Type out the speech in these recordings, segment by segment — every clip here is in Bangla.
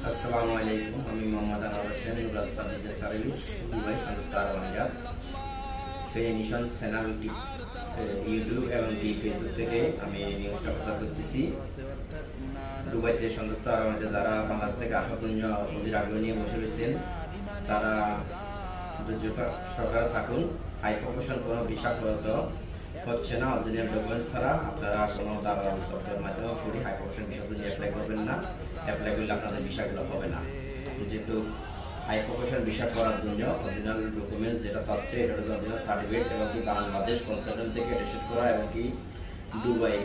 আসসালামু আলাইকুম। আমি Mohammad Anwar Hossain, Nural services service, Dubai, সংযুক্ত আরব আমিরাত। ফেনিশন চ্যানেলটি ইউটিউব এবং ফেসবুক থেকে আমি নিউজটা প্রচার করতেছি। দুবাইতে সংযুক্ত আরব আমিরাতে যারা বাংলাদেশ থেকে আসার জন্য অধীর আগ্রহ নিয়ে বসে রয়েছেন, তারা ধৈর্য সহকারে থাকুন। হাই প্রফেশন কোনো বিষাক্ত হচ্ছে না। অরিজিনাল ডকুমেন্টস ছাড়া আপনারা কোনো দালাল সফটওয়্যার মাধ্যমে পুরো হাই প্রফেশন বিষয় নিয়ে অ্যাপ্লাই করবেন না। অ্যাপ্লাই করলে আপনাদের বিষয়গুলো হবে না। যেহেতু হাই প্রফেশন বিষয় করার জন্য অরিজিনাল ডকুমেন্টস যেটা চাচ্ছে এটা হচ্ছে অরিজিনাল সার্টিফিকেট এবং কি বাংলাদেশ কনসালটেন্ট থেকে রিসিভ করা এবং কি দুবাই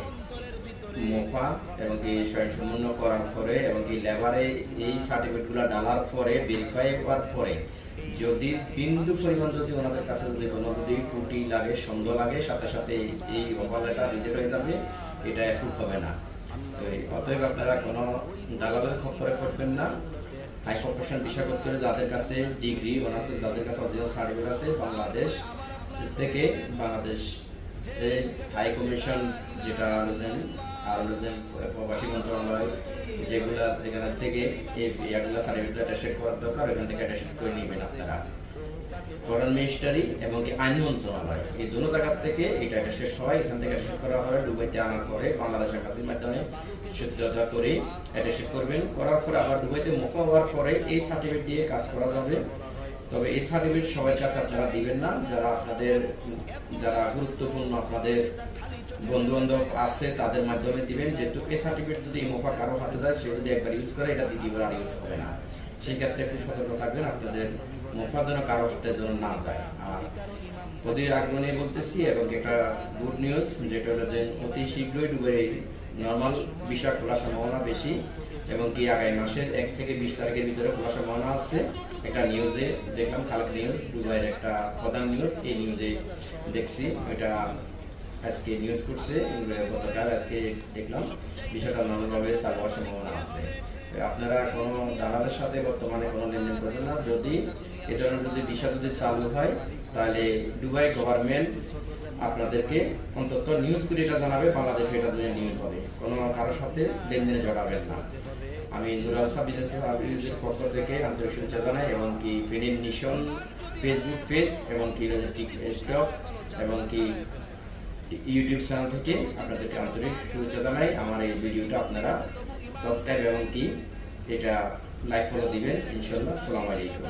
মোফা এবং কি স্বয়ংসম্পন্ন করার পরে এবং কি লেবারে এই সার্টিফিকেটগুলো ডালার পরে ভেরিফাই করার পরে যদি বিন্দু পরিমাণ যদি ওনাদের কাছে যদি কোনো যদি ত্রুটি লাগে, সন্দেহ লাগে, সাথে সাথে এই অফার লেটার রিজেক্ট হয়ে যাবে, এটা অ্যাপ্রুভ হবে না। অতএব আপনারা কোনো দালালের খপ্পরে পড়বেন না। হাই প্রফেশন বিষয় করতে হলে যাদের কাছে ডিগ্রি অনার্স, যাদের কাছে অরিজিনাল সার্টিফিকেট আছে বাংলাদেশ থেকে, বাংলাদেশ হাই কমিশন যেটা আর প্রবাসী মন্ত্রণালয় যেগুলা যেখান থেকে এগুলা সার্টিফিকেট অ্যাটাস্টেড করার দরকার, ওইখান থেকে অ্যাটাস্টেড করে নেবেন আপনারা। ফরেন মিনিস্টারি এবং কি আইন মন্ত্রণালয় এই দুটো জায়গার থেকে এটা অ্যাটাস্টেড হয়, এখান থেকে অ্যাটাস্টেড করা হয়। দুবাইতে আনার পরে বাংলাদেশের কাছের মাধ্যমে সত্যতা করে অ্যাটাস্টেড করবেন। করার পরে আবার দুবাইতে মোকা হওয়ার পরে এই সার্টিফিকেট দিয়ে কাজ করা যাবে। তবে এই সার্টিফিকেট সবার কাছে আপনারা দিবেন না। যারা গুরুত্বপূর্ণ আপনাদের বন্ধু বান্ধব আছে তাদের মাধ্যমে দিবেন। যেহেতু এই সার্টিফিকেট যদি মোফা কারো হাতে যায়, সে যদি একবার ইউজ করে এটা দ্বিতীয়বার আর ইউজ করে না। সেই ক্ষেত্রে একটু সতর্ক থাকবেন, আপনাদের মোফা যেন কারো হাতে যেন না যায়। আর অধীর আগ্রহ নিয়ে বলতেছি এবং একটা গুড নিউজ, যেটা হলো যে অতি শীঘ্রই দুবাই নর্মাল ভিসা খোলার সম্ভাবনা বেশি এবং কি আগামী মাসের 1 থেকে 20 তারিখের ভিতরে খোলার সম্ভাবনা আছে। একটা নিউজে দেখলাম, খালেক নিউজ, দুবাইয়ের একটা প্রধান নিউজ, এই নিউজে দেখছি। এটা আজকে নিউজ করছে গতকাল, আজকে দেখলাম বিষয়টা নর্মালভাবে চালু হওয়ার সম্ভাবনা আছে। আপনারা কোনো দালালের সাথে বর্তমানে কোনো লেনদেন করবেন না। যদি এ ধরনের যদি বিষয় যদি চালু হয়, তাহলে দুবাই গভর্নমেন্ট আপনাদেরকে অন্তত নিউজ করে এটা জানাবে, বাংলাদেশে এটা জন্য নিউজ হবে। কোনো কারোর সাথে লেনদেনে জড়াবেন না। আমি নুরাল সার্ভিসের পক্ষ থেকে আন্তরিক শুভেচ্ছা জানাই এবং কি ফেনিশন ফেসবুক পেজ এবং কি টিকটক এবং কি ইউটিউব চ্যানেল থেকে আপনাদেরকে আন্তরিক শুভেচ্ছা জানাই। আমার এই ভিডিওটা আপনারা সাবস্ক্রাইব এবং কি এটা লাইক ফলো দিবেন ইনশাআল্লাহ। আসসালামু আলাইকুম।